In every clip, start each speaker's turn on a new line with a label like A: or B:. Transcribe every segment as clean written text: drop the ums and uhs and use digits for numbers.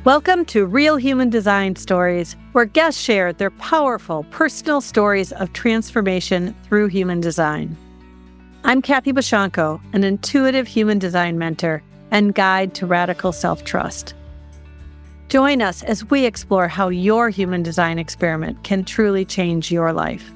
A: Welcome to Real Human Design Stories, where guests share their powerful personal stories of transformation through human design. I'm Kathy Bashanko, an intuitive human design mentor and guide to radical self-trust. Join us as we explore how your human design experiment can truly change your life.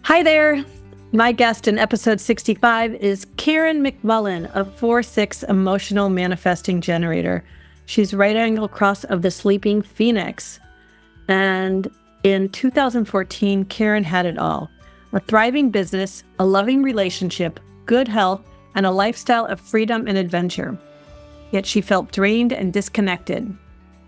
A: Hi there. My guest in episode 65 is Karen McMullen, a 4/6 emotional manifesting generator. She's right angle cross of the sleeping phoenix. And in 2014, Karen had it all: a thriving business, a loving relationship, good health, and a lifestyle of freedom and adventure. Yet she felt drained and disconnected.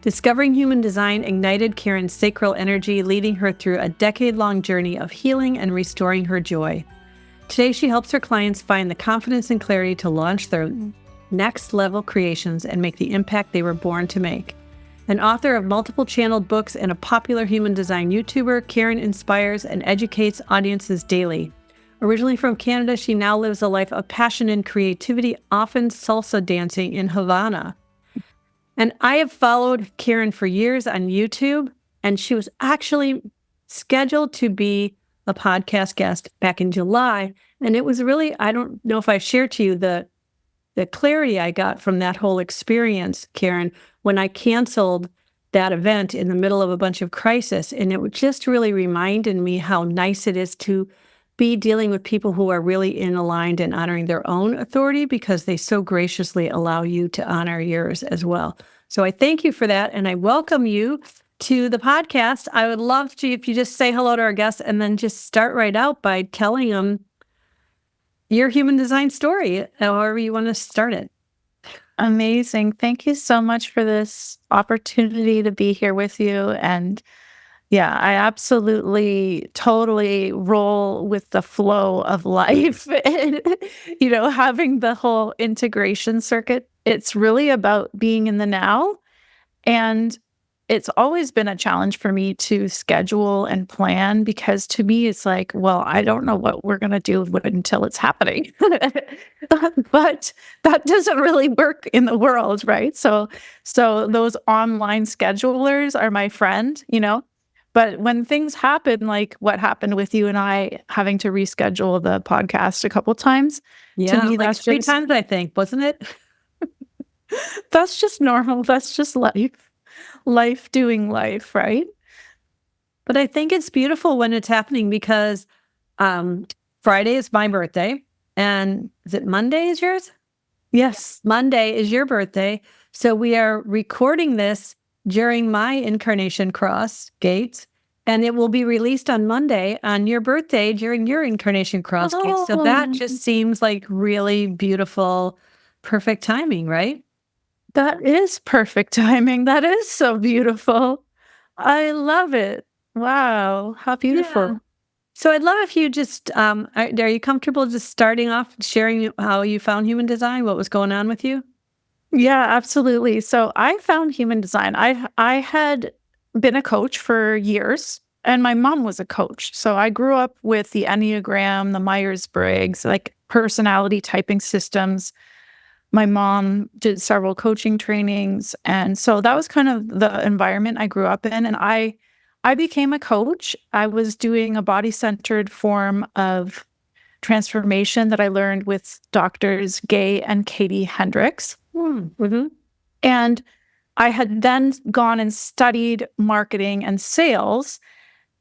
A: Discovering human design ignited Karen's sacral energy, leading her through a decade-long journey of healing and restoring her joy. Today, she helps her clients find the confidence and clarity to launch their next-level creations and make the impact they were born to make. An author of multiple channeled books and a popular human design YouTuber, Karen inspires and educates audiences daily. Originally from Canada, she now lives a life of passion and creativity, often salsa dancing in Havana. And I have followed Karen for years on YouTube, and she was actually scheduled to be a podcast guest back in July. And it was really, I don't know if I've shared to you the clarity I got from that whole experience, Karen, when I canceled that event in the middle of a bunch of crisis. And it just really reminded me how nice it is to be dealing with people who are really in aligned and honoring their own authority, because they so graciously allow you to honor yours as well. So I thank you for that, and I welcome you to the podcast. I would love to, if you just say hello to our guests and then just start right out by telling them your human design story, however you want to start it.
B: Amazing. Thank you so much for this opportunity to be here with you. And yeah, I absolutely, totally roll with the flow of life. And, having the whole integration circuit, it's really about being in the now. And it's always been a challenge for me to schedule and plan, because to me, it's like, well, I don't know what we're going to do until it's happening. But that doesn't really work in the world, right? So those online schedulers are my friend, But when things happen, like what happened with you and I having to reschedule the podcast a couple times,
A: to me, that's 3 times, I think, wasn't it?
B: That's just normal. That's just life doing life, right?
A: But I think it's beautiful when it's happening, because Friday is my birthday. And is it Monday is yours?
B: Yes.
A: Monday is your birthday. So we are recording this during my incarnation cross gates, and it will be released on Monday on your birthday during your incarnation cross gates. So that just seems like really beautiful, perfect timing, right?
B: That is perfect timing. That is so beautiful. I love it. Wow. How beautiful.
A: Yeah. So I'd love if you just, are you comfortable just starting off sharing how you found human design, what was going on with you?
B: Yeah, absolutely. So I found human design. I had been a coach for years, and my mom was a coach. So I grew up with the Enneagram, the Myers-Briggs, like personality typing systems. My mom did several coaching trainings. And so that was kind of the environment I grew up in. And I became a coach. I was doing a body-centered form of transformation that I learned with doctors Gay and Katie Hendricks.
A: Mm-hmm.
B: And I had then gone and studied marketing and sales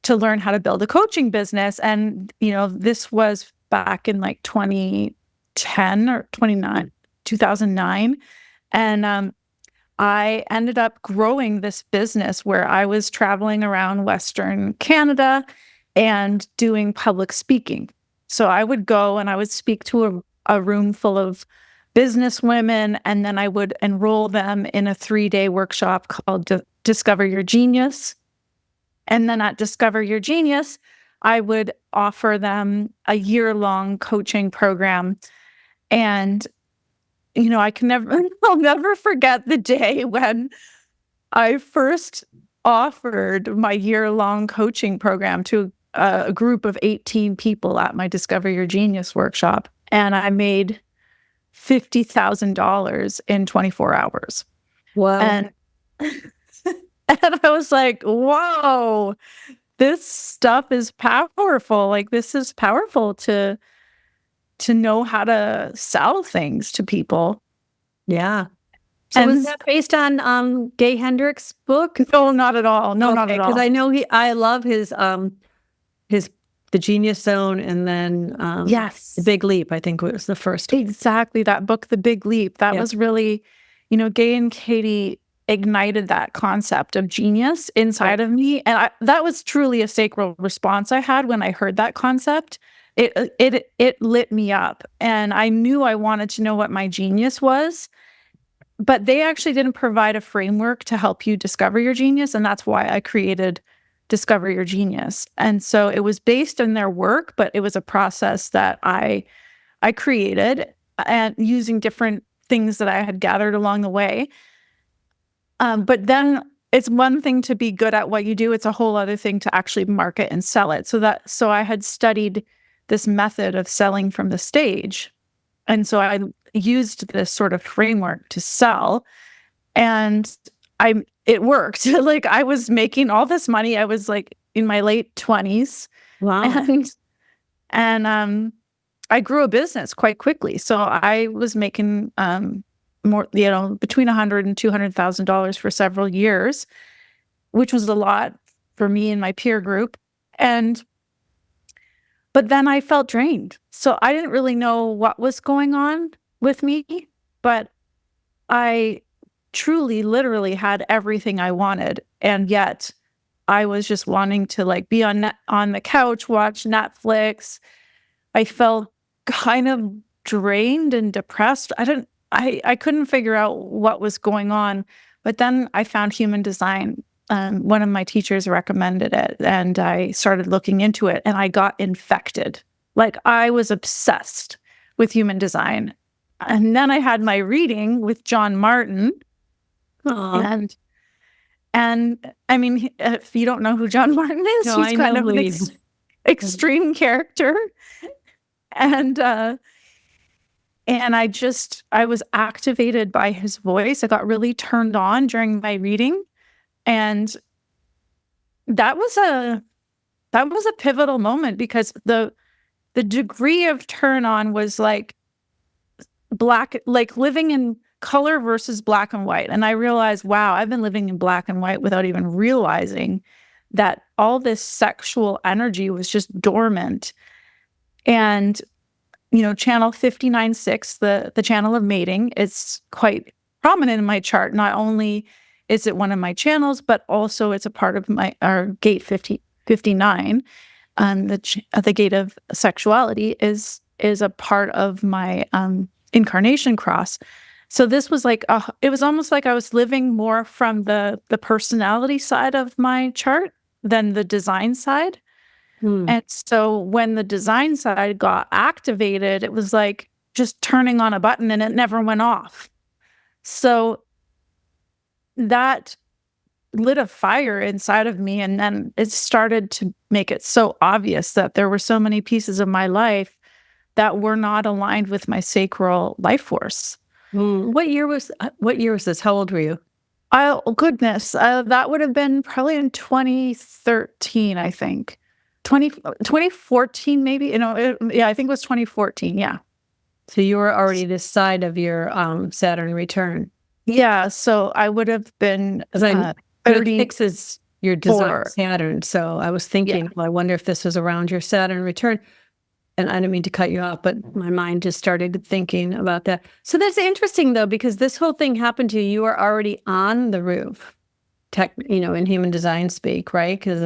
B: to learn how to build a coaching business. And, this was back in like 2010 or 2009. And I ended up growing this business where I was traveling around Western Canada and doing public speaking. So I would go and I would speak to a room full of business women, and then I would enroll them in a 3-day workshop called Discover Your Genius. And then at Discover Your Genius, I would offer them a year-long coaching program. And, I'll never forget the day when I first offered my year-long coaching program to a group of 18 people at my Discover Your Genius workshop. And I made $50,000 in 24 hours.
A: Wow.
B: And and I was like, whoa, this stuff is powerful. Like, this is powerful to know how to sell things to people.
A: Yeah. So was that based on Gay Hendricks' book?
B: No, not at all. No, not at all.
A: Because I know I love his The Genius Zone, and then
B: yes,
A: The Big Leap, I think was the first.
B: Exactly, that book, The Big Leap. That was really, Gay and Katie ignited that concept of genius inside of me. And that was truly a sacral response I had when I heard that concept. It lit me up, and I knew I wanted to know what my genius was. But they actually didn't provide a framework to help you discover your genius, and that's why I created Discover Your Genius. And so it was based on their work, but it was a process that I created, and using different things that I had gathered along the way. But then it's one thing to be good at what you do. It's a whole other thing to actually market and sell it. So I had studied this method of selling from the stage. And so I used this sort of framework to sell, and it worked. Like, I was making all this money. I was like in my late 20s.
A: Wow.
B: And I grew a business quite quickly. So I was making more, between $100,000 and $200,000 for several years, which was a lot for me and my peer group. But then I felt drained. So I didn't really know what was going on with me, but I truly, literally had everything I wanted. And yet I was just wanting to like be on the couch, watch Netflix. I felt kind of drained and depressed. I couldn't figure out what was going on. But then I found human design. One of my teachers recommended it, and I started looking into it, and I got infected. Like, I was obsessed with human design. And then I had my reading with John Martin.
A: Aww.
B: And I mean, if you don't know who John Martin is,
A: no,
B: he's kind of an extreme character. And I was activated by his voice. I got really turned on during my reading. And that was a pivotal moment, because the degree of turn on was like living in color versus black and white. And I realized, wow, I've been living in black and white without even realizing that all this sexual energy was just dormant. And, channel 59.6, the channel of mating, is quite prominent in my chart. Not only is it one of my channels, but also it's a part of our gate 59. The gate of sexuality is a part of my incarnation cross. So this was like, it was almost like I was living more from the personality side of my chart than the design side. And so when the design side got activated, it was like just turning on a button, and it never went off. So that lit a fire inside of me, and then it started to make it so obvious that there were so many pieces of my life that were not aligned with my sacral life force.
A: What year was this? How old were you?
B: Oh, goodness. That would have been probably in 2013, I think. 2014, maybe. I think it was 2014. Yeah.
A: So you were already this side of your Saturn return.
B: Yeah. So I would have been
A: 36 is your design Saturn. So I was thinking, well, I wonder if this was around your Saturn return. And I didn't mean to cut you off, but my mind just started thinking about that. So that's interesting, though, because this whole thing happened to you. You were already on the roof, in human design speak, right? Because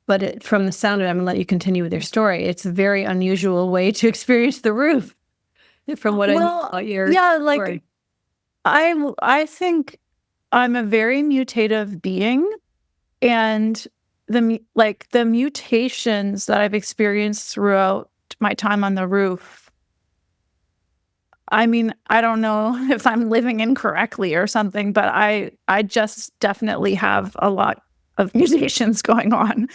A: but from the sound of it, I'm going to let you continue with your story. It's a very unusual way to experience the roof, from what I know about your story.
B: I think I'm a very mutative being, and the mutations that I've experienced throughout my time on the roof, I mean, I don't know if I'm living incorrectly or something, but I just definitely have a lot of mutations going on.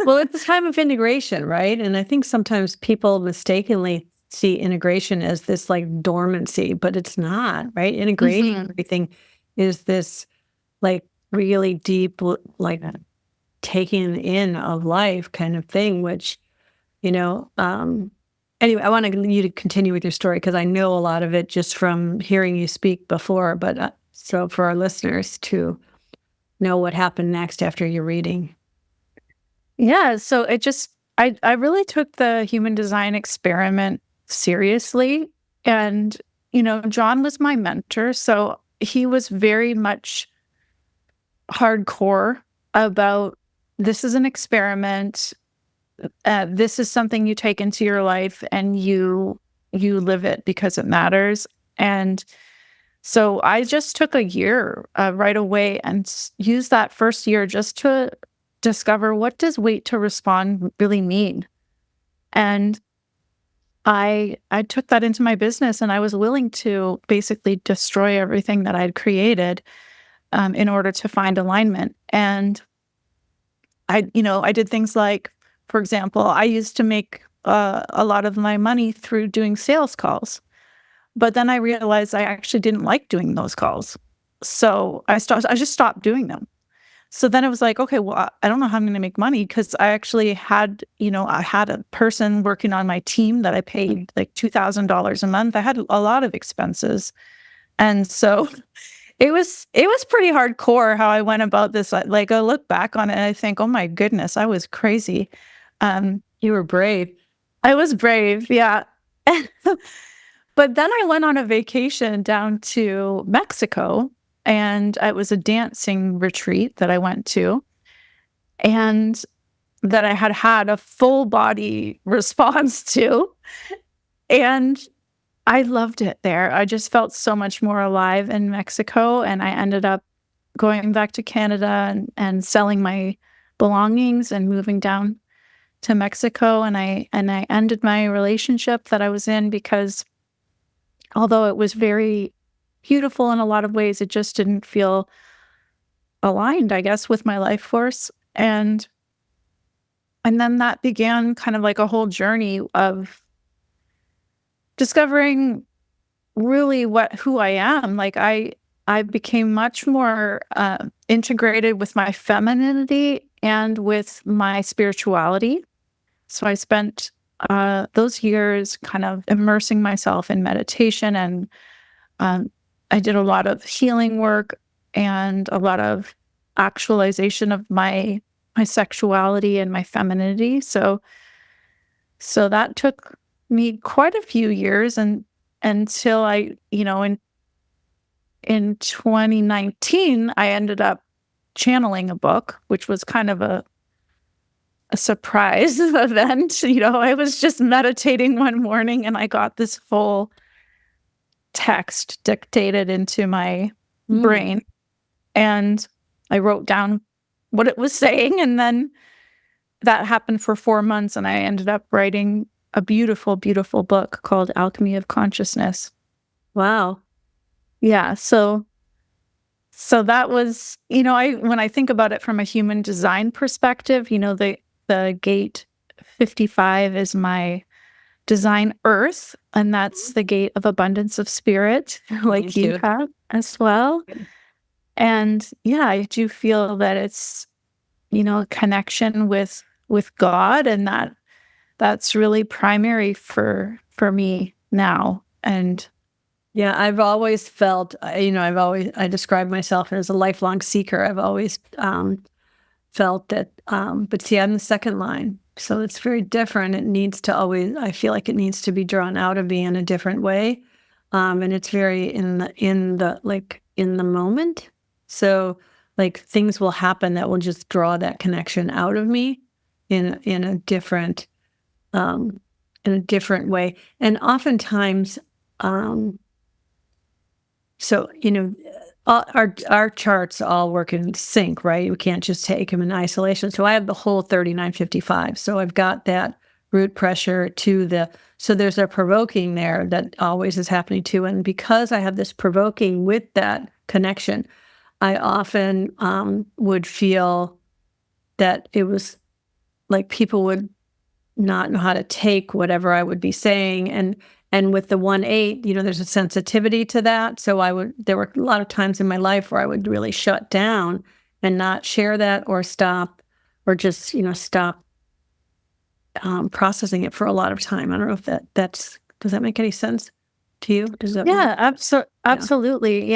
A: Well, it's a time of integration, right? And I think sometimes people mistakenly see integration as this like dormancy, but it's not, right? Integrating everything is this like really deep, like taking in of life kind of thing, which, anyway, I want you to continue with your story because I know a lot of it just from hearing you speak before, but so for our listeners to know what happened next after your reading.
B: Yeah, so I really took the human design experiment seriously. And, John was my mentor, so he was very much hardcore about this is an experiment. This is something you take into your life and you live it because it matters. And so I just took a year right away and used that first year just to discover what does wait to respond really mean. And I took that into my business, and I was willing to basically destroy everything that I'd created in order to find alignment. And I did things like, for example, I used to make a lot of my money through doing sales calls. But then I realized I actually didn't like doing those calls. So I just stopped doing them. So then it was like, okay, well, I don't know how I'm going to make money because I actually had, I had a person working on my team that I paid like $2,000 a month. I had a lot of expenses. And so it was pretty hardcore how I went about this. Like I look back on it and I think, oh my goodness, I was crazy.
A: You were brave.
B: I was brave, yeah. But then I went on a vacation down to Mexico, and it was a dancing retreat that I went to, and that I had a full body response to. And I loved it there. I just felt so much more alive in Mexico, and I ended up going back to Canada and selling my belongings and moving down to Mexico. And I ended my relationship that I was in because although it was very beautiful in a lot of ways, it just didn't feel aligned, I guess, with my life force. And then that began kind of like a whole journey of discovering really who I am. Like I became much more integrated with my femininity and with my spirituality. So I spent those years kind of immersing myself in meditation, and I did a lot of healing work and a lot of actualization of my sexuality and my femininity. So that took me quite a few years, and until I, in 2019, I ended up channeling a book, which was kind of a surprise event. I was just meditating one morning and I got this full text dictated into my brain, and I wrote down what it was saying. And then that happened for 4 months, and I ended up writing a beautiful, beautiful book called Alchemy of Consciousness.
A: Wow.
B: Yeah. So that was, when I think about it from a human design perspective, the gate 55 is my design earth, and that's the gate of abundance of spirit, like you have as well. And yeah, I do feel that it's, a connection with God, and that's really primary for me now. And
A: yeah, I've always felt, I describe myself as a lifelong seeker. I've always felt that, but see, I'm the second line. So it's very different. It needs to always, I feel like it needs to be drawn out of me in a different way. And it's very in the moment. So like things will happen that will just draw that connection out of me in a different way. And oftentimes, so, our charts all work in sync, right? We can't just take them in isolation. So I have the whole 3955. So I've got that root pressure so there's a provoking there that always is happening too. And because I have this provoking with that connection, I often would feel that it was like people would not know how to take whatever I would be saying. And with the 1-8, there's a sensitivity to that. So there were a lot of times in my life where I would really shut down and not share that or stop or just, stop processing it for a lot of time. I don't know if does that make any sense to you?
B: Yeah, absolutely.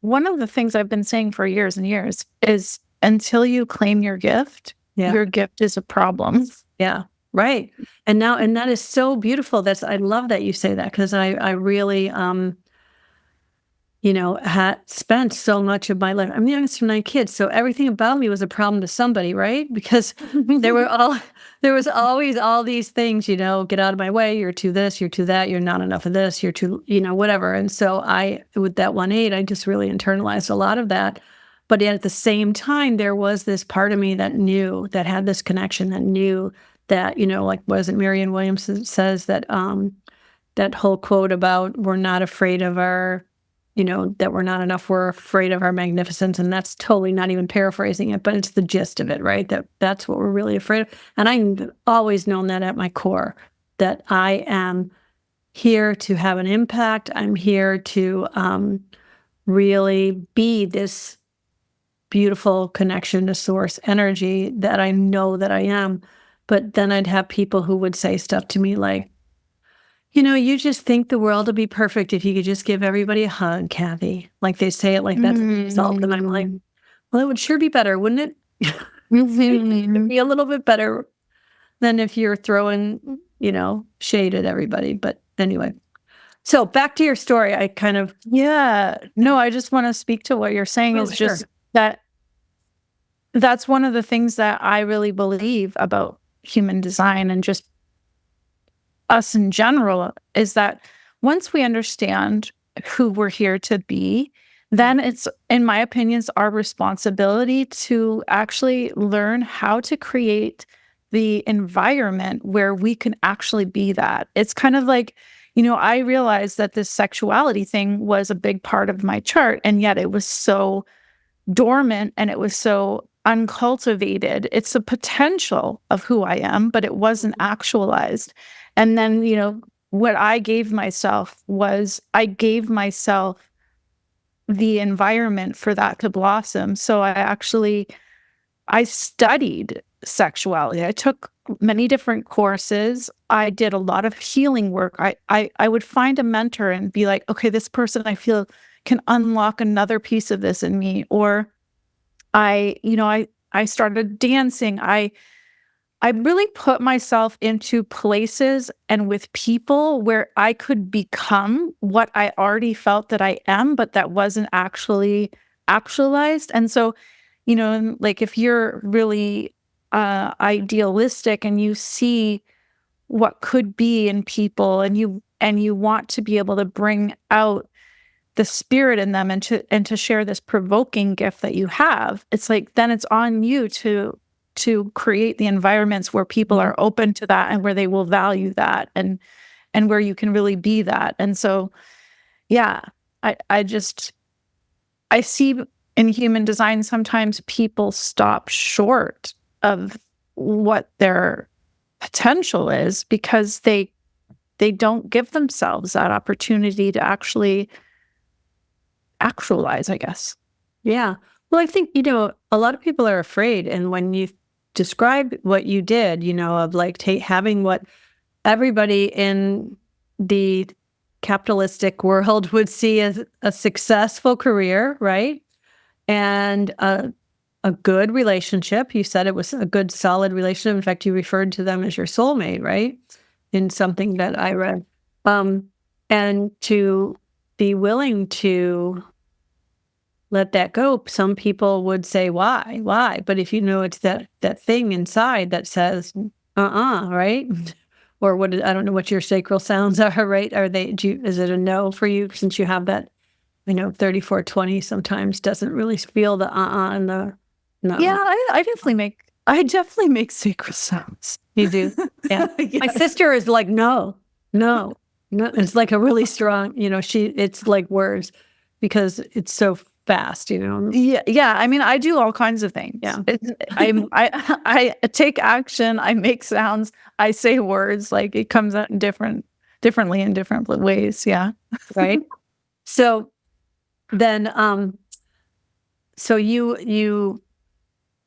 B: One of the things I've been saying for years and years is until you claim your gift, your gift is a problem.
A: Yeah. Right. And that is so beautiful. I love that you say that, because I really, had spent so much of my life. I'm the youngest of 9 kids, so everything about me was a problem to somebody, right? Because there was always all these things, get out of my way. You're too this, you're too that, you're not enough of this, you're too, whatever. And so with that 1-8, I just really internalized a lot of that. But yet at the same time, there was this part of me that had this connection, that knew that, like, was it Marianne Williamson says that that whole quote about we're not afraid of our, that we're not enough, we're afraid of our magnificence. And that's totally not even paraphrasing it, but it's the gist of it, right? That's what we're really afraid of. And I've always known that at my core, that I am here to have an impact. I'm here to really be this beautiful connection to source energy that I know that I am. But then I'd have people who would say stuff to me like, you just think the world would be perfect if you could just give everybody a hug, Kathy. Like they say it like that's the result. And I'm like, well, it would sure be better, wouldn't it? It'd be a little bit better than if you're throwing, shade at everybody. But anyway. So back to your story. I kind of...
B: Yeah. No, I just want to speak to what you're saying is just that's one of the things that I really believe about human design and just us in general, is that once we understand who we're here to be, then it's, in my opinion, it's our responsibility to actually learn how to create the environment where we can actually be that. It's kind of like, I realized that this sexuality thing was a big part of my chart, and yet it was so dormant and it was so uncultivated. It's a potential of who I am, but it wasn't actualized. And then, what I gave myself was I gave myself the environment for that to blossom. So I studied sexuality. I took many different courses. I did a lot of healing work. I would find a mentor and be like, okay, this person I feel can unlock another piece of this in me. Or I started dancing. I really put myself into places and with people where I could become what I already felt that I am, but that wasn't actually actualized. And so, like if you're really idealistic and you see what could be in people, and you want to be able to bring out the spirit in them and to share this provoking gift that you have, it's like then it's on you to create the environments where people are open to that and where they will value that and where you can really be that. And so, yeah, I see in human design, sometimes people stop short of what their potential is because they don't give themselves that opportunity to actually actualize, I guess.
A: Yeah. Well, I think, a lot of people are afraid. And when you describe what you did, of like having what everybody in the capitalistic world would see as a successful career, right? And a good relationship. You said it was a good, solid relationship. In fact, you referred to them as your soulmate, right? In something that I read. And to be willing to let that go. Some people would say, why? But if it's that thing inside that says, right? Or I don't know what your sacral sounds are, right? Is it a no for you, since you have that, 3420 sometimes doesn't really feel the and the no.
B: Yeah, I definitely make sacral sounds.
A: You do? Yeah. Yes. My sister is like, no. It's like a really strong, it's like words, because it's so fast, you know?
B: Yeah. I mean, I do all kinds of things.
A: Yeah.
B: I take action. I make sounds. I say words. Like it comes out differently in different ways. Yeah.
A: Right. So then, so you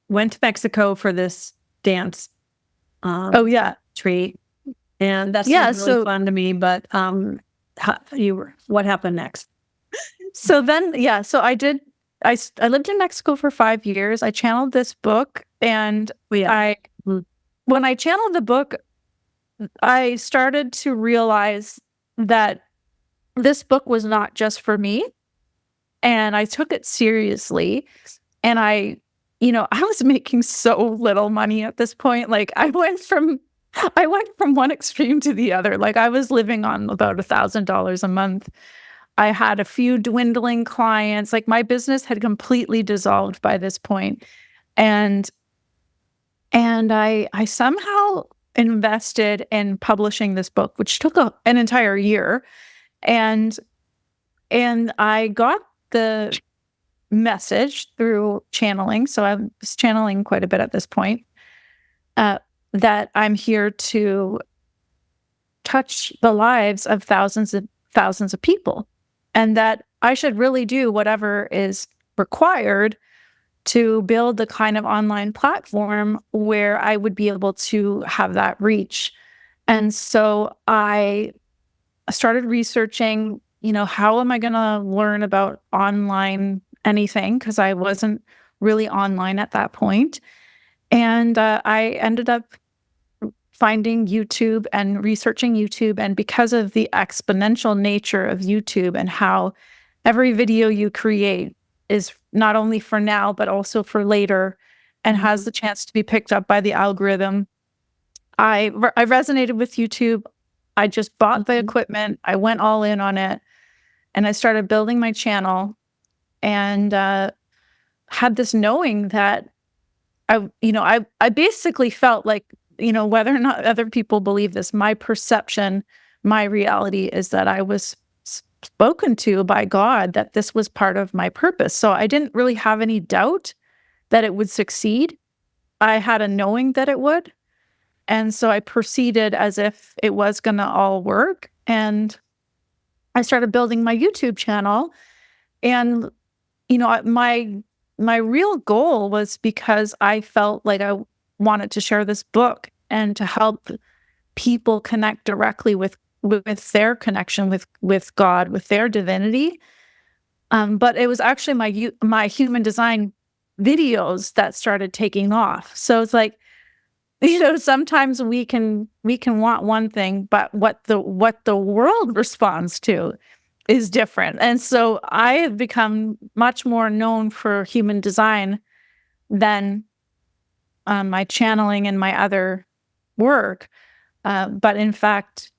A: went to Mexico for this dance
B: Oh yeah.
A: retreat, and that
B: Yeah.
A: sounds really
B: So
A: fun to me. But what happened next?
B: so then yeah. So I lived in Mexico for 5 years. I channeled this book, and
A: Yeah.
B: when I channeled the book, I started to realize that this book was not just for me, and I took it seriously. And I was making so little money at this point. Like I went from one extreme to the other. Like I was living on about $1,000 a month. I had a few dwindling clients. Like my business had completely dissolved by this point. And I somehow invested in publishing this book, which took an entire year. And I got the message through channeling. So I was channeling quite a bit at this point, that I'm here to touch the lives of thousands of people, and that I should really do whatever is required to build the kind of online platform where I would be able to have that reach. And so I started researching, how am I going to learn about online anything? Because I wasn't really online at that point. And I ended up finding YouTube and researching YouTube. And because of the exponential nature of YouTube and how every video you create is not only for now, but also for later and has the chance to be picked up by the algorithm, I resonated with YouTube. I just bought the equipment. I went all in on it. And I started building my channel, and had this knowing that I basically felt like, whether or not other people believe this, my perception, my reality is that I was spoken to by God, that this was part of my purpose. So I didn't really have any doubt that it would succeed. I had a knowing that it would. And so I proceeded as if it was going to all work. And I started building my YouTube channel. And, my real goal was because I felt like I wanted to share this book and to help people connect directly with their connection with God, with their divinity. But it was actually my human design videos that started taking off. So it's like, sometimes we can want one thing, but what the world responds to is different. And so I have become much more known for human design than my channeling and my other work. But in fact,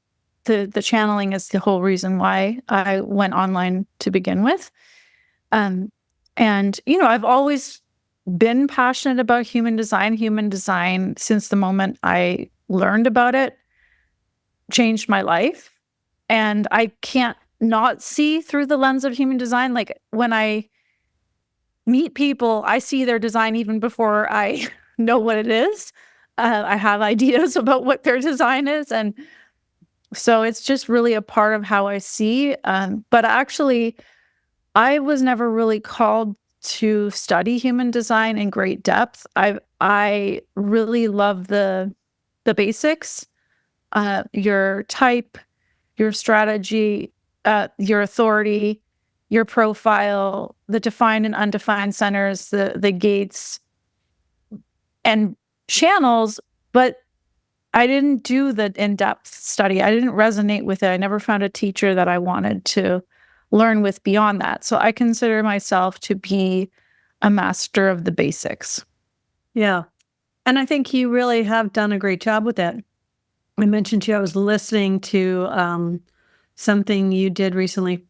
B: the channeling is the whole reason why I went online to begin with. And I've always been passionate about human design since the moment I learned about it, changed my life. And I can't not see through the lens of human design. Like when I meet people, I see their design even before I know what it is. I have ideas about what their design is. And so it's just really a part of how I see. But actually, I was never really called to study human design in great depth. I really love the basics, your type, your strategy, your authority, your profile, the defined and undefined centers, the gates, and channels. But I didn't do the in-depth study. I didn't resonate with it. I never found a teacher that I wanted to learn with beyond that. So I consider myself to be a master of the basics.
A: Yeah. And I think you really have done a great job with that. I mentioned to you, I was listening to something you did recently.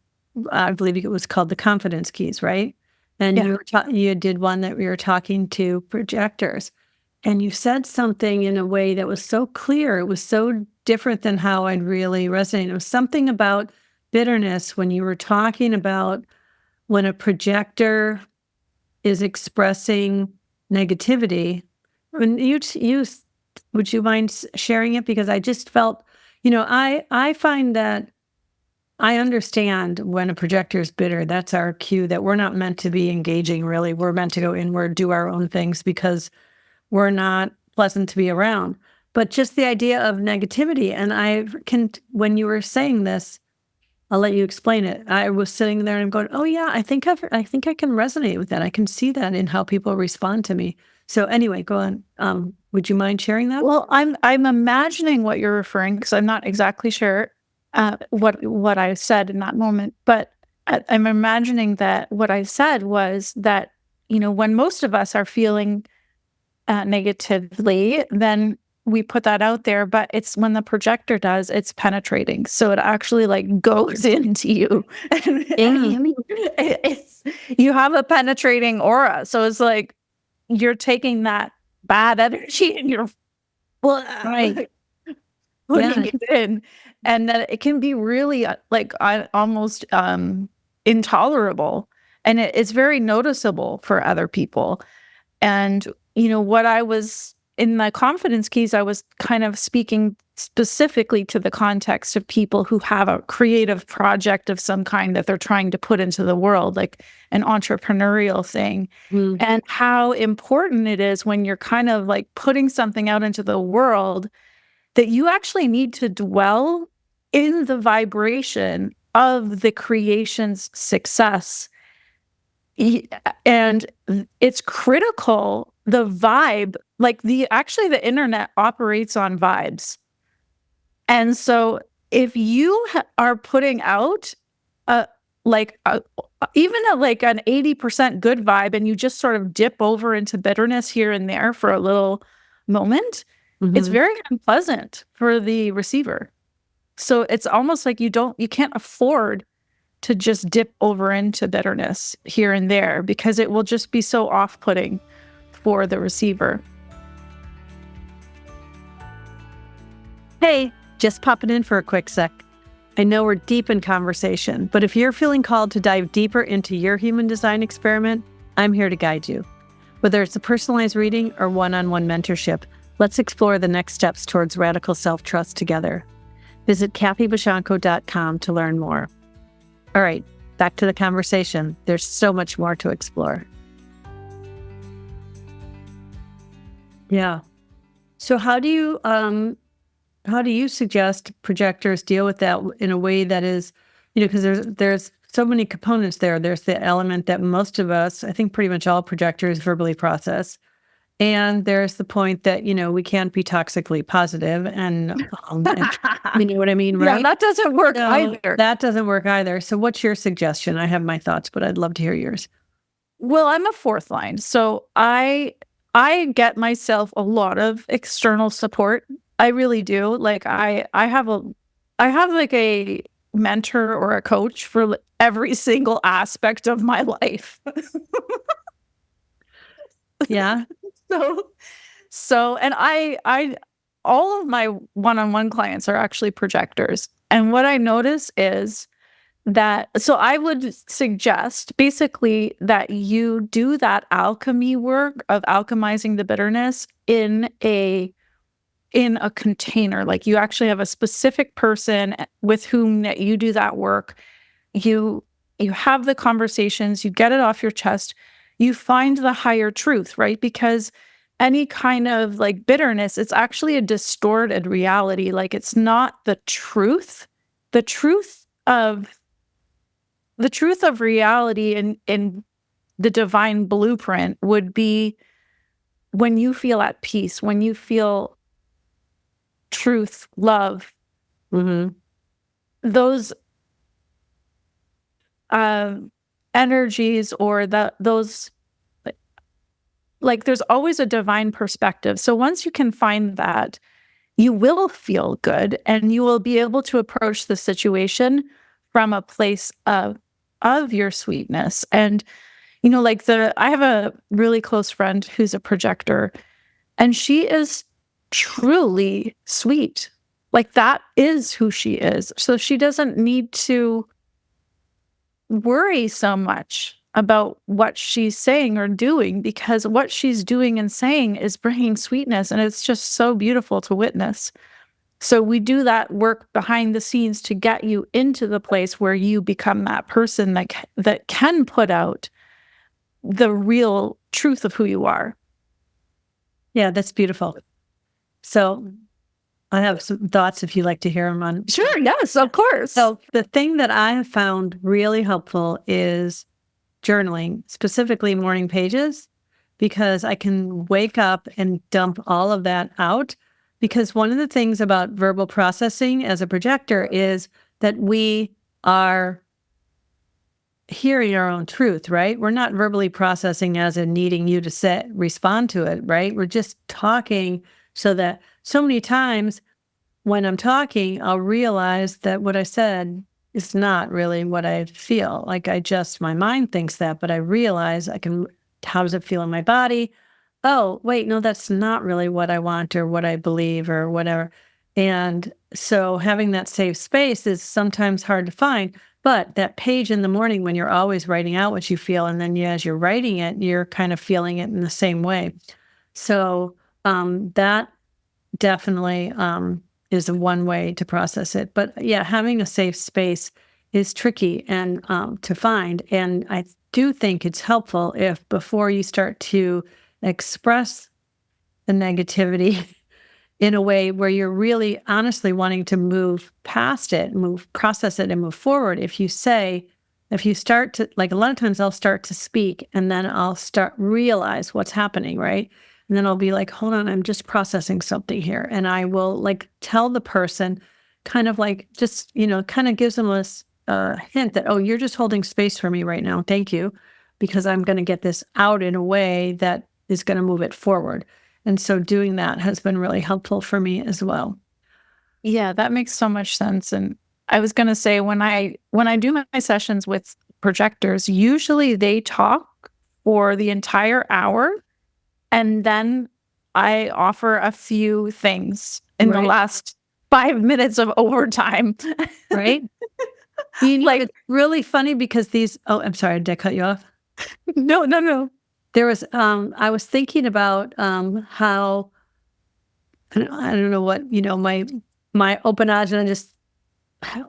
A: I believe it was called the Confidence Keys, right? And
B: Yeah.
A: you did one that we were talking to projectors. And you said something in a way that was so clear. It was so different than how I'd really resonated. It was something about bitterness when you were talking about when a projector is expressing negativity, when would you mind sharing it? Because I just felt, I find that I understand when a projector is bitter, that's our cue that we're not meant to be engaging, really. We're meant to go inward, do our own things because we're not pleasant to be around. But just the idea of negativity, and when you were saying this, I'll let you explain it. I was sitting there and I'm going, oh yeah, I think I can resonate with that. I can see that in how people respond to me. So anyway, go on. Would you mind sharing that?
B: Well, I'm imagining what you're referring, because I'm not exactly sure what I said in that moment, but I'm imagining that what I said was that, when most of us are feeling negatively, then we put that out there, but it's when the projector does, it's penetrating. So it actually like goes into you. You have a penetrating aura. So it's like you're taking that bad energy and you're
A: Right.
B: putting it in. And then it can be really almost intolerable. And it's very noticeable for other people. And, what I was in my confidence keys, I was kind of speaking specifically to the context of people who have a creative project of some kind that they're trying to put into the world, like an entrepreneurial thing, and how important it is when you're kind of like putting something out into the world that you actually need to dwell in the vibration of the creation's success. And it's critical, the vibe, like the internet operates on vibes. And so if you are putting out even an 80% good vibe, and you just sort of dip over into bitterness here and there for a little moment, it's very unpleasant for the receiver. So it's almost like you can't afford to just dip over into bitterness here and there, because it will just be so off-putting for the receiver.
A: Hey, just popping in for a quick sec. I know we're deep in conversation, but if you're feeling called to dive deeper into your human design experiment, I'm here to guide you. Whether it's a personalized reading or one-on-one mentorship, let's explore the next steps towards radical self-trust together. Visit kathybashanko.com to learn more. All right, back to the conversation. There's so much more to explore. Yeah. So how do you suggest projectors deal with that in a way that is, because there's so many components there. There's the element that most of us, I think pretty much all projectors verbally process. And there's the point that, we can't be toxically positive and you know what I mean, right?
B: Yeah, that doesn't work either.
A: That doesn't work either. So what's your suggestion? I have my thoughts, but I'd love to hear yours.
B: Well, I'm a fourth line. So I get myself a lot of external support. I really do. Like I have like a mentor or a coach for every single aspect of my life.
A: Yeah.
B: So, and I all of my one-on-one clients are actually projectors. And what I notice is that, so I would suggest basically that you do that alchemy work of alchemizing the bitterness in a container. Like you actually have a specific person with whom you do that work. You have the conversations, you get it off your chest, you find the higher truth, right? Because any kind of like bitterness, it's actually a distorted reality. Like it's not the truth. The truth of reality in the divine blueprint would be when you feel at peace, when you feel truth, love, those energies, or those, like there's always a divine perspective. So once you can find that, you will feel good, and you will be able to approach the situation from a place of your sweetness. And I have a really close friend who's a projector, and she is truly sweet. Like that is who she is. So she doesn't need to worry so much about what she's saying or doing, because what she's doing and saying is bringing sweetness, and it's just so beautiful to witness. So we do that work behind the scenes to get you into the place where you become that person that can put out the real truth of who you are.
A: Yeah, that's beautiful. So I have some thoughts if you'd like to hear them on.
B: Sure, yes, of course.
A: So the thing that I have found really helpful is journaling, specifically morning pages, because I can wake up and dump all of that out. Because one of the things about verbal processing as a projector is that we are hearing our own truth, right? We're not verbally processing as in needing you to respond to it, right? We're just talking so that so many times when I'm talking, I'll realize that what I said is not really what I feel. Like my mind thinks that, but I realize how does it feel in my body? Oh, wait, no, that's not really what I want or what I believe or whatever. And so having that safe space is sometimes hard to find. But that page in the morning when you're always writing out what you feel, and then as you're writing it, you're kind of feeling it in the same way. So that definitely is one way to process it. But yeah, having a safe space is tricky and to find. And I do think it's helpful if before you start to express the negativity in a way where you're really honestly wanting to move past it, process it and move forward. If you start to, like a lot of times I'll start to speak and then I'll realize what's happening, right? And then I'll be like, hold on, I'm just processing something here. And I will like tell the person kind of like, just, kind of gives them a hint that, oh, you're just holding space for me right now. Thank you. Because I'm going to get this out in a way that is going to move it forward. And so doing that has been really helpful for me as well.
B: Yeah, that makes so much sense. And I was going to say, when I do my sessions with projectors, usually they talk for the entire hour, and then I offer a few things in the last 5 minutes of overtime.
A: Right? It's really funny because I'm sorry, did I cut you off?
B: No.
A: There was, I was thinking about how, I don't know what, my open agina, just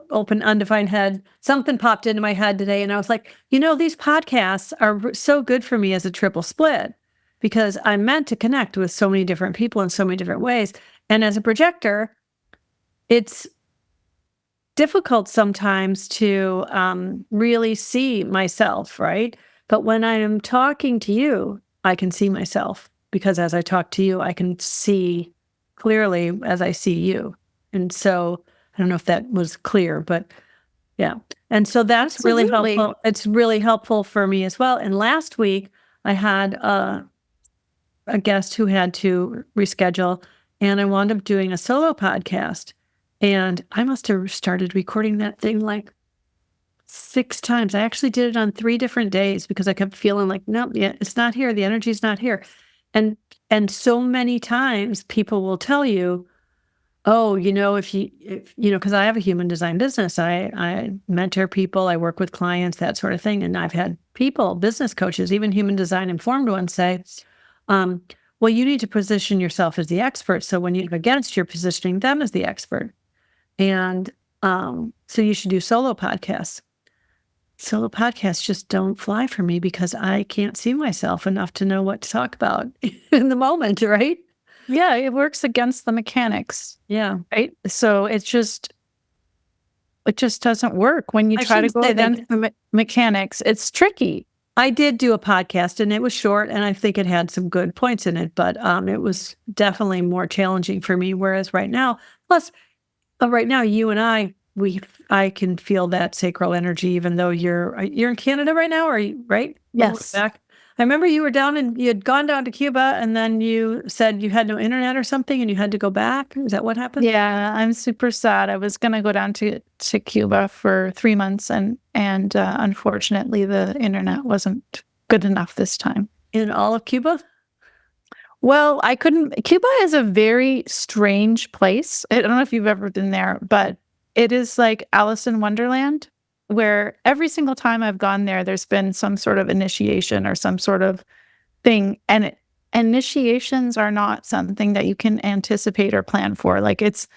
A: open undefined head, something popped into my head today. And I was like, these podcasts are so good for me as a triple split because I'm meant to connect with so many different people in so many different ways. And as a projector, it's difficult sometimes to really see myself, right? But when I am talking to you, I can see myself because as I talk to you, I can see clearly as I see you. And so I don't know if that was clear, but yeah. And so that's really helpful. It's really helpful for me as well. And last week I had a guest who had to reschedule, and I wound up doing a solo podcast. And I must have started recording that thing like 6 times. I actually did it on 3 different days because I kept feeling like, no, yeah, it's not here. The energy's not here. And so many times people will tell you, oh, because I have a human design business, I mentor people, I work with clients, that sort of thing. And I've had people, business coaches, even human design informed ones say, well, you need to position yourself as the expert. So when you have a guest, you're positioning them as the expert. And so you should do solo podcasts. Solo podcasts just don't fly for me because I can't see myself enough to know what to talk about in the moment, right?
B: Yeah, it works against the mechanics.
A: Yeah.
B: Right? So it just doesn't work when you try to go against the mechanics. It's tricky.
A: I did do a podcast and it was short and I think it had some good points in it, but it was definitely more challenging for me. Whereas right now, you and I can feel that sacral energy, even though you're in Canada right now, are you, right?
B: Yes.
A: Back. I remember you were you had gone down to Cuba and then you said you had no internet or something and you had to go back. Is that what happened?
B: Yeah, I'm super sad. I was going to go down to Cuba for 3 months and unfortunately the internet wasn't good enough this time.
A: In all of Cuba?
B: Well, I couldn't. Cuba is a very strange place. I don't know if you've ever been there, but it is like Alice in Wonderland. where every single time I've gone there, there's been some sort of initiation or some sort of thing. And initiations are not something that you can anticipate or plan for. Like it's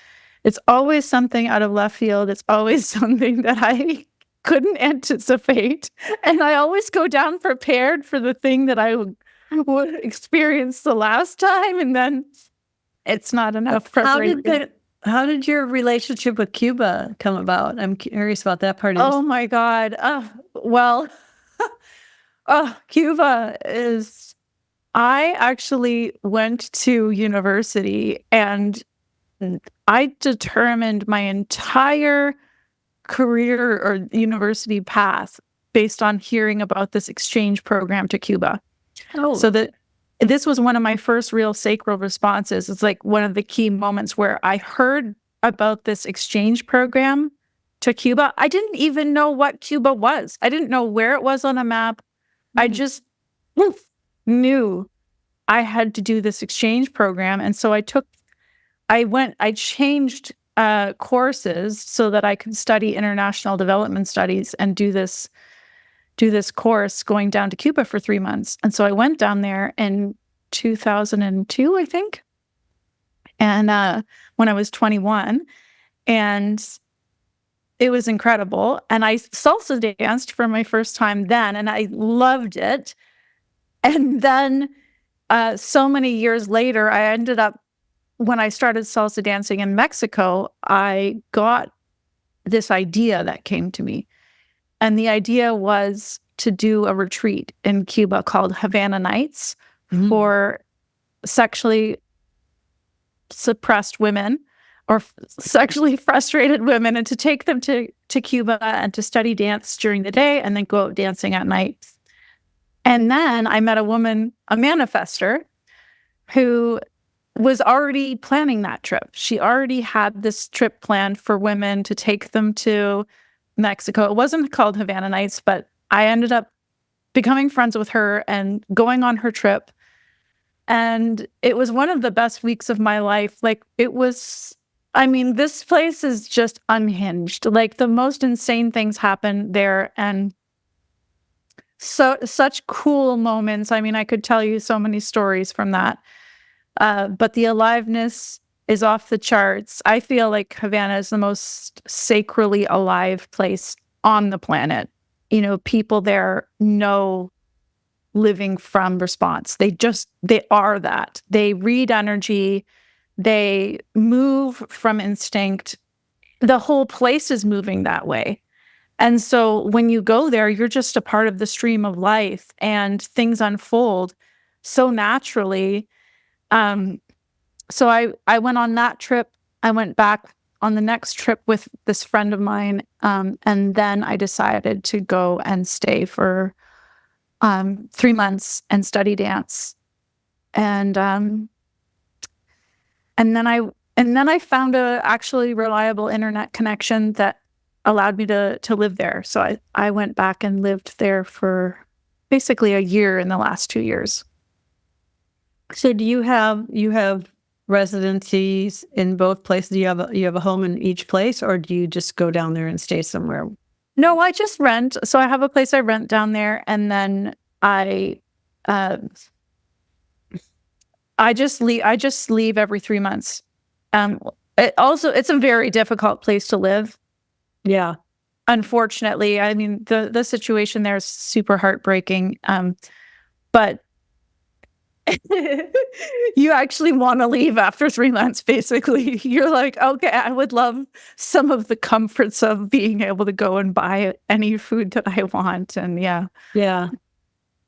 B: always something out of left field. It's always something that I couldn't anticipate. And I always go down prepared for the thing that I would experience the last time. And then it's not enough preparation.
A: How did your relationship with Cuba come about? I'm curious about that part.
B: Oh my God. Cuba is, I actually went to university and I determined my entire career or university path based on hearing about this exchange program to Cuba.
A: Oh.
B: So that this was one of my first real sacral responses. It's like one of the key moments where I heard about this exchange program to Cuba. I didn't even know what Cuba was. I didn't know where it was on a map. I just knew I had to do this exchange program. And so I changed courses so that I could study international development studies and do this course going down to Cuba for 3 months. And so I went down there in 2002, I think. And when I was 21, and it was incredible. And I salsa danced for my first time then, and I loved it. And then so many years later, I ended up, when I started salsa dancing in Mexico, I got this idea that came to me. And the idea was to do a retreat in Cuba called Havana Nights for sexually suppressed women or sexually frustrated women, and to take them to Cuba and to study dance during the day and then go out dancing at night. And then I met a woman, a manifester, who was already planning that trip. She already had this trip planned for women to take them to Mexico. It wasn't called Havana Nights, but I ended up becoming friends with her and going on her trip. And it was one of the best weeks of my life. Like it was, I mean, this place is just unhinged. Like the most insane things happen there. And such cool moments. I mean, I could tell you so many stories from that. But the aliveness is off the charts. I feel like Havana is the most sacrally alive place on the planet. You know, people there know living from response. They are that. They read energy. They move from instinct. The whole place is moving that way. And so when you go there, you're just a part of the stream of life, and things unfold so naturally. So I went on that trip. I went back on the next trip with this friend of mine. And then I decided to go and stay for 3 months and study dance. And then I found a actually reliable internet connection that allowed me to live there. So I went back and lived there for basically a year in the last 2 years.
A: So do you have residencies in both places? Do you have a home in each place, or do you just go down there and stay somewhere?
B: No, I just rent. So I have a place I rent down there, and then I just leave every 3 months. It's a very difficult place to live.
A: Yeah.
B: Unfortunately, I mean, the situation there is super heartbreaking. But you actually want to leave after 3 months, basically. You're like, okay, I would love some of the comforts of being able to go and buy any food that I want. And yeah.
A: A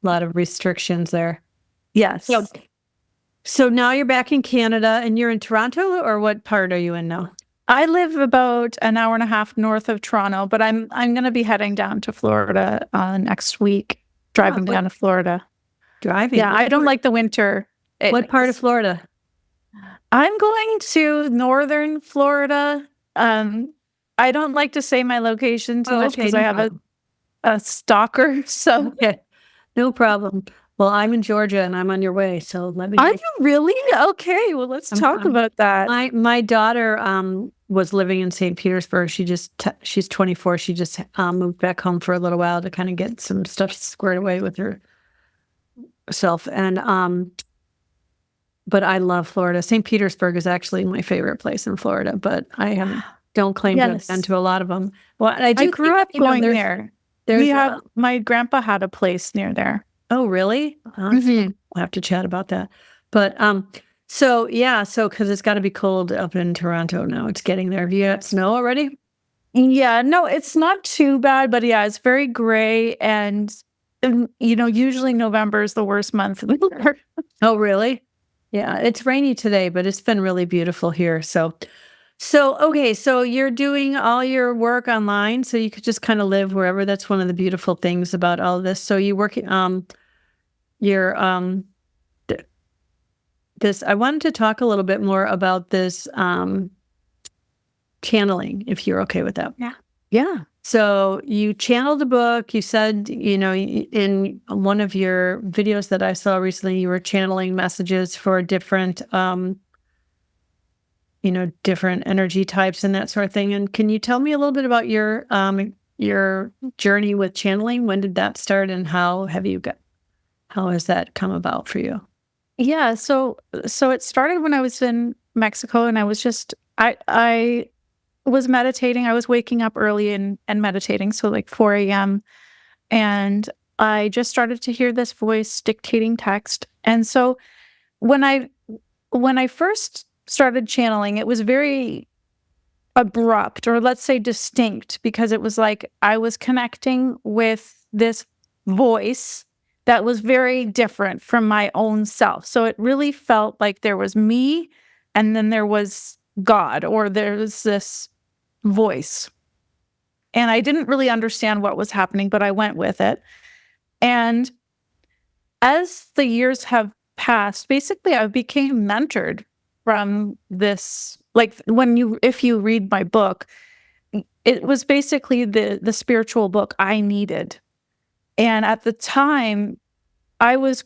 A: lot of restrictions there.
B: Yes.
A: So now you're back in Canada, and you're in Toronto, or what part are you in now?
B: I live about an hour and a half north of Toronto, but I'm going to be heading down to Florida next week, driving down to Florida.
A: Driving?
B: Yeah, I don't like the winter.
A: What part of Florida?
B: I'm going to northern Florida. I don't like to say my location too much because I have a stalker. So
A: okay. No problem. Well, I'm in Georgia and I'm on your way, so let me.
B: Are you really? Okay, well, let's talk about that.
A: My daughter was living in St. Petersburg. She's 24. She just moved back home for a little while to kind of get some stuff squared away with herself. And but I love Florida. St. Petersburg is actually my favorite place in Florida, but I don't claim to have been to a lot of them. Well, I
B: grew up going there. My grandpa had a place near there.
A: Oh, really? We'll have to chat about that. But so because it's got to be cold up in Toronto now. It's getting there. Have you had snow already?
B: Yeah, no, it's not too bad, but yeah, it's very gray, and usually November is the worst month of the year.
A: Oh, really? Yeah, it's rainy today, but it's been really beautiful here. So okay, so you're doing all your work online, so you could just kind of live wherever. That's one of the beautiful things about all of this. So you work you're this. I wanted to talk a little bit more about this channeling, if you're okay with that.
B: Yeah.
A: So you channeled a book. You said, in one of your videos that I saw recently, you were channeling messages for different, different energy types and that sort of thing. And can you tell me a little bit about your journey with channeling? When did that start, and how has that come about for you?
B: Yeah. So it started when I was in Mexico, and I was meditating. I was waking up early and meditating, so like 4 a.m. And I just started to hear this voice dictating text. And so when I first started channeling, it was very abrupt, or let's say distinct, because it was like I was connecting with this voice that was very different from my own self. So it really felt like there was me, and then there was God, or there's this voice. And I didn't really understand what was happening, but I went with it. And as the years have passed, basically I became mentored from this. Like if you read my book, it was basically the spiritual book I needed. And at the time, I was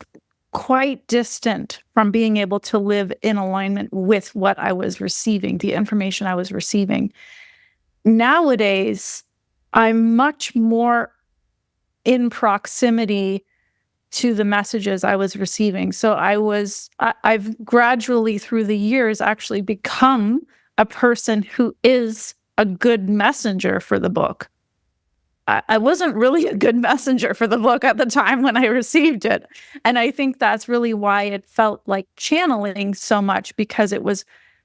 B: quite distant from being able to live in alignment with what I was receiving, the information I was receiving. Nowadays, I'm much more in proximity to the messages I was receiving. So I've gradually through the years actually become a person who is a good messenger for the book. I wasn't really a good messenger for the book at the time when I received it. And I think that's really why it felt like channeling so much, because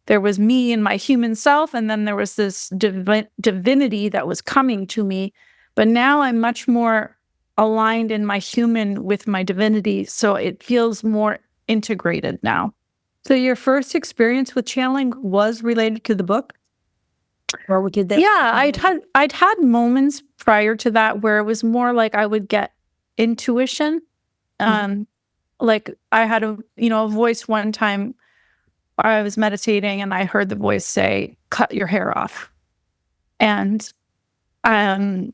B: there was me and my human self, and then there was this divinity that was coming to me. But now I'm much more aligned in my human with my divinity, so it feels more integrated now.
A: So your first experience with channeling was related to the book? Or did that?
B: Yeah, I'd had moments prior to that where it was more like I would get intuition. Like I had a voice one time. I was meditating and I heard the voice say, "Cut your hair off," and I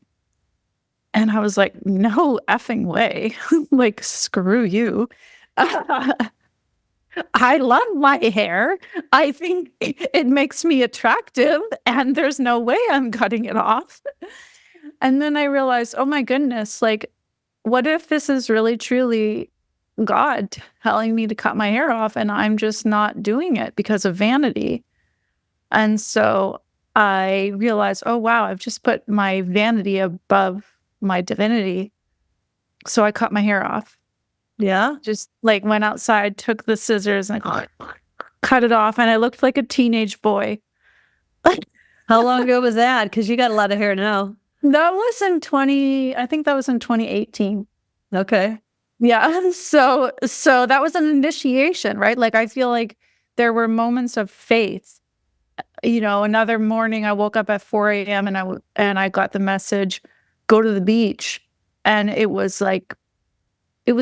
B: was like, "No effing way!" Like, screw you. I love my hair. I think it makes me attractive, and there's no way I'm cutting it off. And then I realized, oh my goodness, like, what if this is really truly God telling me to cut my hair off, and I'm just not doing it because of vanity? And so I realized, oh wow, I've just put my vanity above my divinity. So I cut my hair off.
A: Yeah.
B: Just like went outside, took the scissors and cut it off, and I looked like a teenage boy.
A: How long ago was that? Because you got a lot of hair now.
B: That was in 2018.
A: Okay.
B: Yeah. So that was an initiation, right? Like I feel like there were moments of faith. Another morning I woke up at 4 a.m. and I got the message, go to the beach. And it was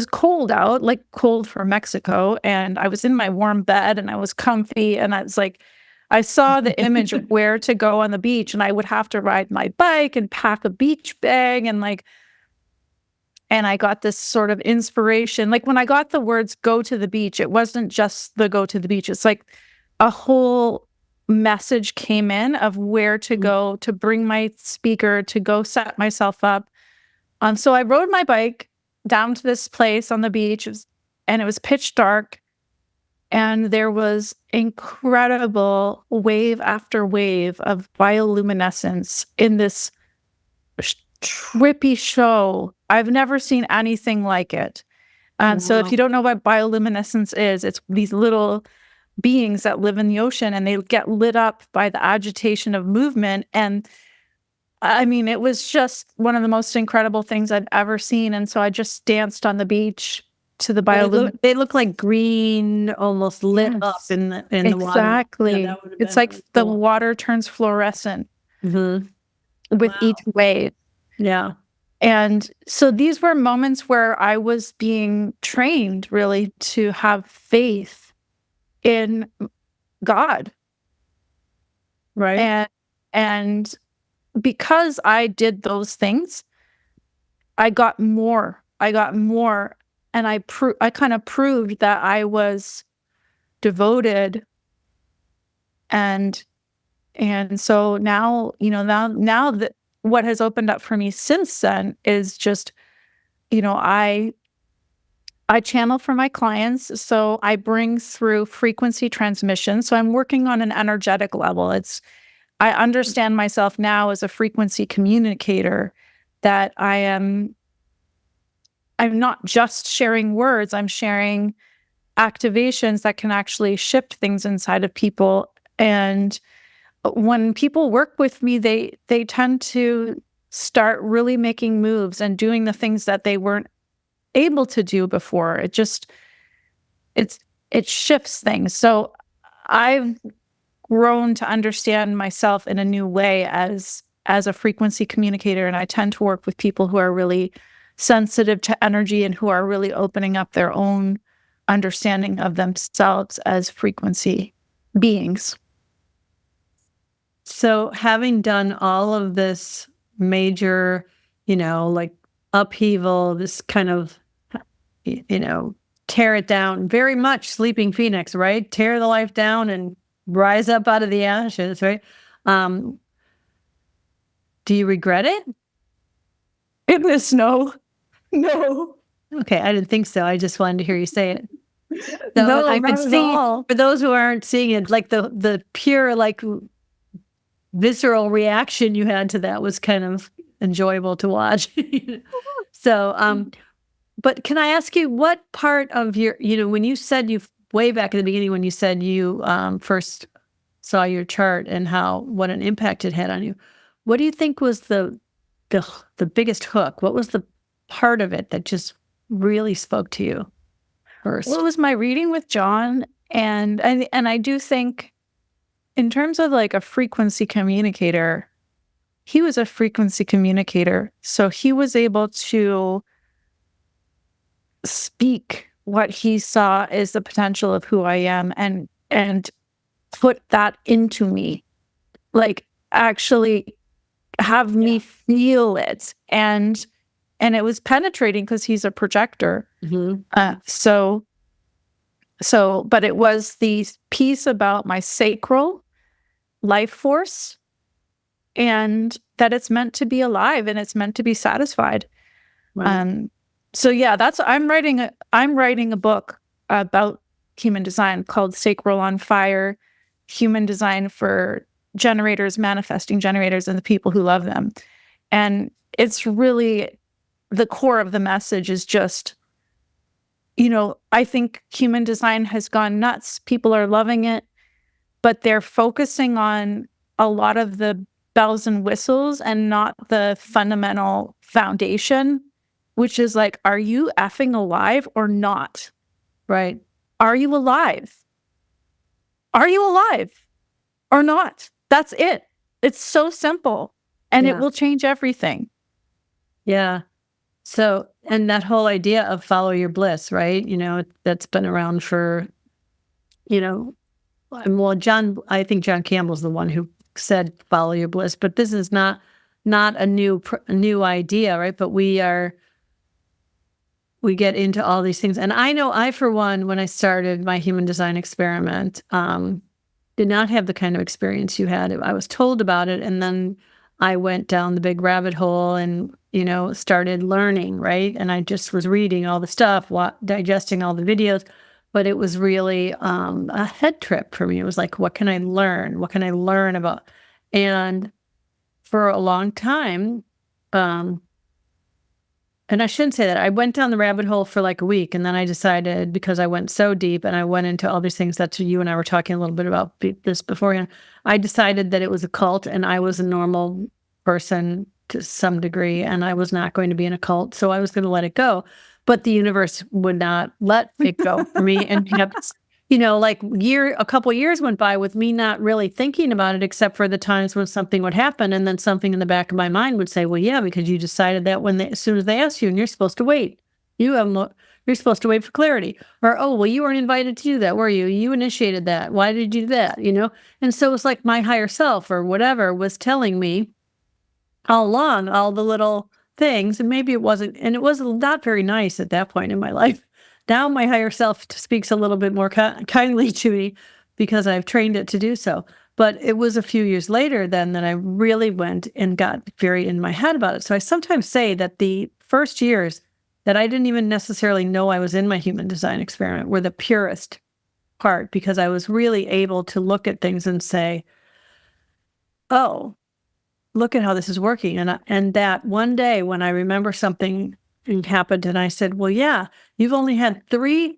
B: cold out, like cold for Mexico. And I was in my warm bed and I was comfy. And I was like, I saw the image of where to go on the beach, and I would have to ride my bike and pack a beach bag. And And I got this sort of inspiration. Like when I got the words go to the beach, it wasn't just the go to the beach. It's like a whole message came in of where to go, to bring my speaker, to go set myself up. So I rode my bike down to this place on the beach, and it was pitch dark. And there was incredible wave after wave of bioluminescence in this trippy show. I've never seen anything like it. So if you don't know what bioluminescence is, it's these little beings that live in the ocean, and they get lit up by the agitation of movement. And I mean, it was just one of the most incredible things I've ever seen. And so I just danced on the beach to the bioluminescence.
A: They look like green, almost lit up in the water.
B: Exactly. Yeah, it's like really the water turns fluorescent with each wave.
A: Yeah.
B: And so these were moments where I was being trained really to have faith in God.
A: Right.
B: And because I did those things, I got more, and I kind of proved that I was devoted. And so now, now that what has opened up for me since then is just, I channel for my clients. So I bring through frequency transmission. So I'm working on an energetic level. I understand myself now as a frequency communicator, that I'm not just sharing words, I'm sharing activations that can actually shift things inside of people. And when people work with me, they tend to start really making moves and doing the things that they weren't able to do before. It shifts things. So I've grown to understand myself in a new way as a frequency communicator, and I tend to work with people who are really sensitive to energy and who are really opening up their own understanding of themselves as frequency beings.
A: So having done all of this major, like upheaval, this kind of, tear it down, very much Sleeping Phoenix, right? Tear the life down and rise up out of the ashes, right? Do you regret it?
B: No.
A: Okay, I didn't think so. I just wanted to hear you say it.
B: So no, I could see,
A: for those who aren't seeing it, like the pure, like, visceral reaction you had to that was kind of enjoyable to watch. So, but can I ask you, what part of your, when you said way back at the beginning, when you said you first saw your chart and what an impact it had on you, what do you think was the biggest hook? What was the part of it that just really spoke to you first?
B: Well, it was my reading with John, and I do think, in terms of like a frequency communicator, he was a frequency communicator. So he was able to speak what he saw as the potential of who I am, and put that into me, like actually have me feel it. And it was penetrating because he's a projector. But it was the piece about my sacral life force, and that it's meant to be alive and it's meant to be satisfied. Right. So yeah, I'm writing a book about human design called Sacral on Fire: Human Design for Generators, Manifesting Generators, and the People Who Love Them. And it's really, the core of the message is just, I think human design has gone nuts. People are loving it, but they're focusing on a lot of the bells and whistles and not the fundamental foundation, which is like, are you effing alive or not?
A: Right.
B: Are you alive? Are you alive or not? That's it. It's so simple, and it will change everything.
A: Yeah. So, and that whole idea of follow your bliss, right? That's been around for, well, I think John Campbell's the one who said follow your bliss, but this is not a new idea, right? But we are we get into all these things. And I know I, for one, when I started my human design experiment, did not have the kind of experience you had. I was told about it, and then I went down the big rabbit hole and, started learning, right? And I just was reading all the stuff, digesting all the videos, but it was really a head trip for me. It was like, what can I learn? What can I learn about? And for a long time, and I shouldn't say that. I went down the rabbit hole for like a week, and then I decided, because I went so deep and I went into all these things that you and I were talking a little bit about this beforehand, I decided that it was a cult and I was a normal person to some degree, and I was not going to be in a cult. So I was going to let it go. But the universe would not let it go for me, and kept, a couple years went by with me not really thinking about it, except for the times when something would happen, and then something in the back of my mind would say, well, yeah, because you decided that as soon as they asked you, and you're supposed to wait. You're supposed to wait for clarity. Or, oh, well, you weren't invited to do that, were you? You initiated that. Why did you do that? And so it was like my higher self or whatever was telling me all along, all the little things, and maybe it wasn't, and it was not very nice at that point in my life. Now my higher self speaks a little bit more kindly to me because I've trained it to do so. But it was a few years later then that I really went and got very in my head about it. So I sometimes say that the first years that I didn't even necessarily know I was in my human design experiment were the purest part, because I was really able to look at things and say, oh, look at how this is working. And that one day when I remember something happened and I said, well, yeah, you've only had 3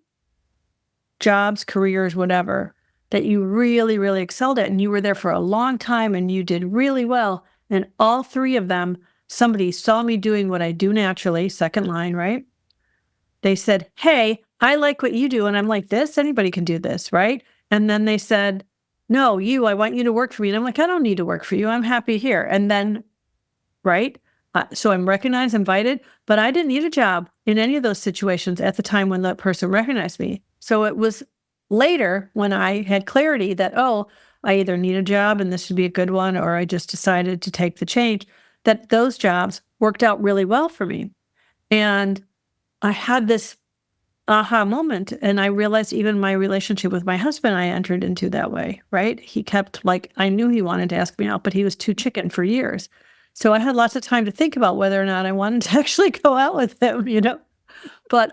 A: jobs, careers, whatever, that you really, really excelled at. And you were there for a long time and you did really well. And all 3 of them, somebody saw me doing what I do naturally, second line, right? They said, hey, I like what you do. And I'm like, anybody can do this, right? And then they said, no, I want you to work for me. And I'm like, I don't need to work for you. I'm happy here. And then, right? So I'm recognized, invited, but I didn't need a job in any of those situations at the time when that person recognized me. So it was later when I had clarity that, oh, I either need a job and this should be a good one, or I just decided to take the change, that those jobs worked out really well for me. And I had this aha moment, and I realized even my relationship with my husband, I entered into that way, right? He kept, I knew he wanted to ask me out, but he was too chicken for years. So I had lots of time to think about whether or not I wanted to actually go out with him, But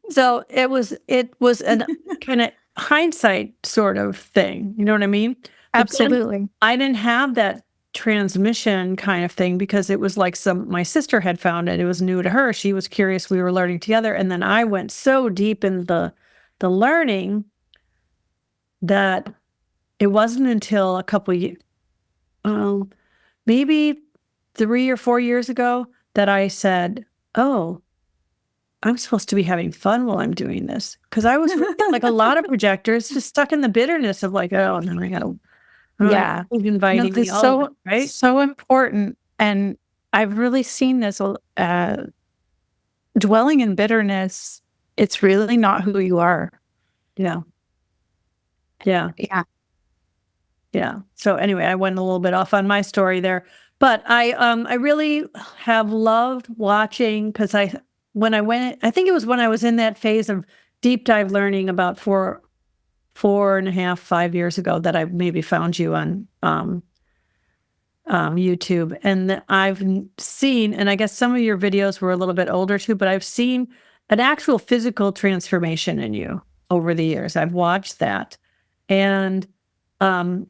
A: so it was a kind of hindsight sort of thing, you know what I mean?
B: Absolutely.
A: I didn't have that transmission kind of thing because it was like my sister had found it. It was new to her. She was curious. We were learning together. And then I went so deep in the learning that it wasn't until a couple years, maybe 3 or 4 years ago, that I said, oh, I'm supposed to be having fun while I'm doing this. Because I was like a lot of projectors just stuck in the bitterness of like, oh, and then I got to,
B: Yeah.
A: inviting me all, right?
B: So important. And I've really seen this dwelling in bitterness. It's really not who you are.
A: Yeah. Yeah.
B: Yeah.
A: Yeah. So anyway, I went a little bit off on my story there, but I really have loved watching, because when I went, I think it was when I was in that phase of deep dive learning about 4.5, 5 years ago, that I maybe found you on YouTube. And I've seen, and I guess some of your videos were a little bit older too, but I've seen an actual physical transformation in you over the years. I've watched that. And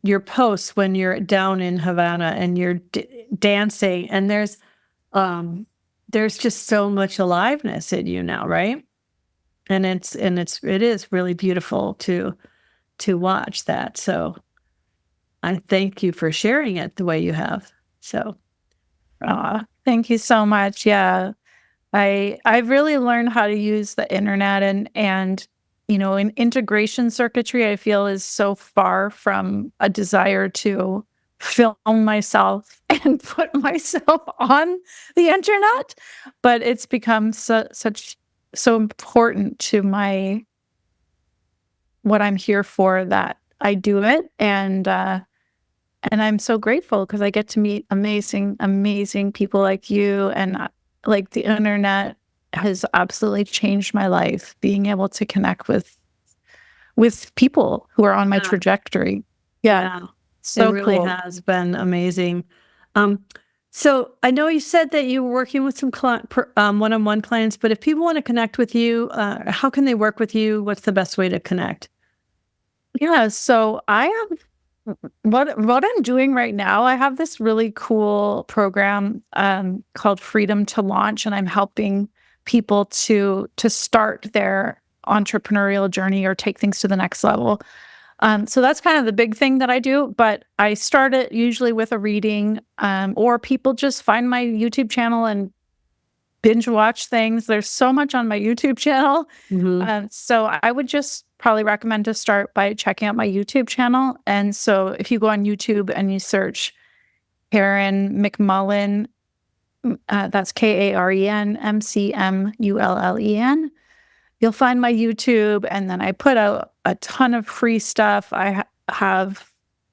A: your posts when you're down in Havana and you're dancing, and there's just so much aliveness in you now, right? And it is really beautiful to watch that. So I thank you for sharing it the way you have. So,
B: thank you so much. Yeah, I've really learned how to use the internet, and in integration circuitry, I feel is so far from a desire to film myself and put myself on the internet, but it's become so important to what I'm here for, that I do it. And I'm so grateful because I get to meet amazing people like you, and like the internet has absolutely changed my life, being able to connect with people who are on my trajectory. Yeah. So
A: it really
B: cool.
A: has been amazing. So I know you said that you were working with some one-on-one clients, but if people want to connect with you, how can they work with you? What's the best way to connect?
B: Yeah. So I have what I'm doing right now. I have this really cool program called Freedom to Launch, and I'm helping people to start their entrepreneurial journey or take things to the next level. So that's kind of the big thing that I do, but I start it usually with a reading, or people just find my YouTube channel and binge watch things. There's so much on my YouTube channel. So I would just probably recommend to start by checking out my YouTube channel. And so if you go on YouTube and you search Karen McMullen, that's Karen McMullen, you'll find my YouTube, and then I put out a ton of free stuff. I have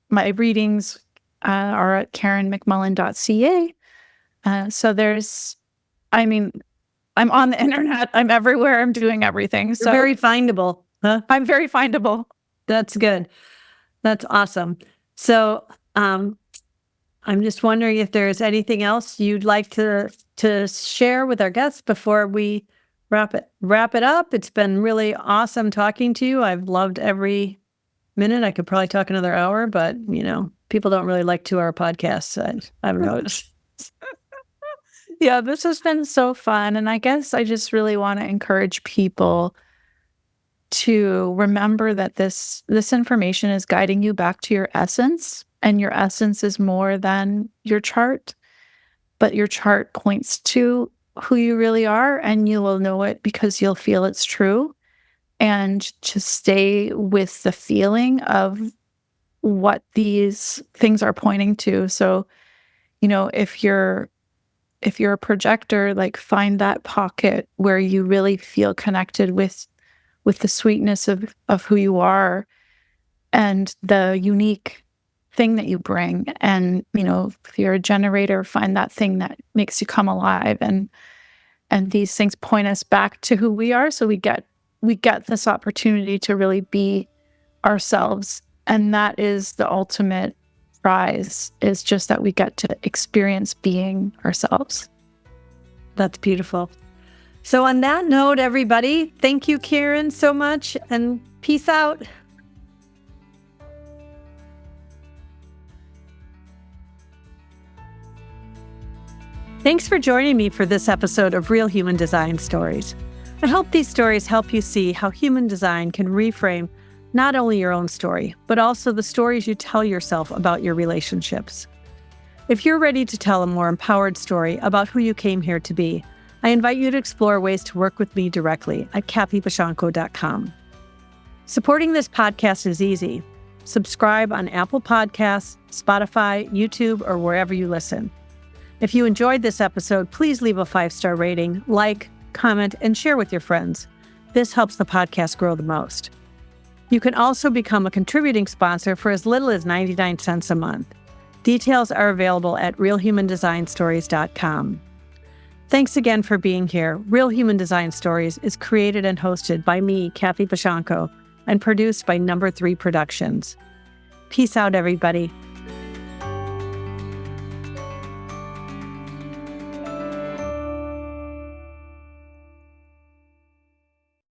B: my readings are at karenmcmullen.ca. So I'm on the internet. I'm everywhere. I'm doing everything. So
A: you're very findable, huh?
B: I'm very findable.
A: That's good. That's awesome. So I'm just wondering if there's anything else you'd like to share with our guests before we wrap it up. It's been really awesome talking to you. I've loved every minute. I could probably talk another hour, but people don't really like 2-hour podcasts. I've noticed.
B: Yeah, this has been so fun. And I guess I just really want to encourage people to remember that this information is guiding you back to your essence, and your essence is more than your chart, but your chart points to who you really are, and you will know it because you'll feel it's true. And to stay with the feeling of what these things are pointing to. So, if you're a projector, like, find that pocket where you really feel connected with the sweetness of who you are and the unique thing that you bring. And, if you're a generator, find that thing that makes you come alive. And these things point us back to who we are. So we get this opportunity to really be ourselves. And that is the ultimate prize, is just that we get to experience being ourselves.
A: That's beautiful. So on that note, everybody, thank you, Karen, so much, and peace out. Thanks for joining me for this episode of Real Human Design Stories. I hope these stories help you see how human design can reframe not only your own story, but also the stories you tell yourself about your relationships. If you're ready to tell a more empowered story about who you came here to be, I invite you to explore ways to work with me directly at kathybashanko.com. Supporting this podcast is easy. Subscribe on Apple Podcasts, Spotify, YouTube, or wherever you listen. If you enjoyed this episode, please leave a 5-star rating, like, comment, and share with your friends. This helps the podcast grow the most. You can also become a contributing sponsor for as little as 99 cents a month. Details are available at realhumandesignstories.com. Thanks again for being here. Real Human Design Stories is created and hosted by me, Kathy Bashanko, and produced by Number 3 Productions. Peace out, everybody.